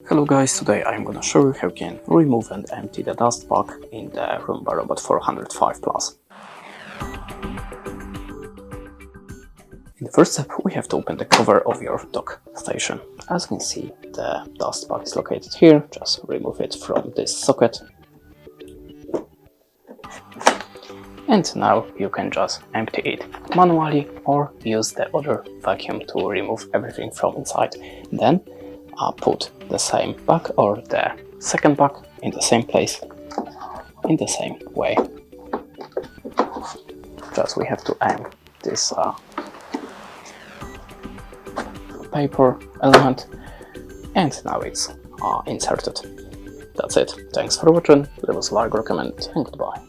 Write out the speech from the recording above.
Hello guys, today I'm gonna show you how you can remove and empty the dust bag in the Roomba Robot 405 Plus. In the first step, we have to open the cover of your dock station. As you can see, the dust bag is located here. Just remove it from this socket. And now you can just empty it manually or use the other vacuum to remove everything from inside. Then put the same bag or the second bag in the same place, in the same way. Just we have to aim this paper element, and now it's inserted. That's it. Thanks for watching. Leave us a like, recommend, and goodbye.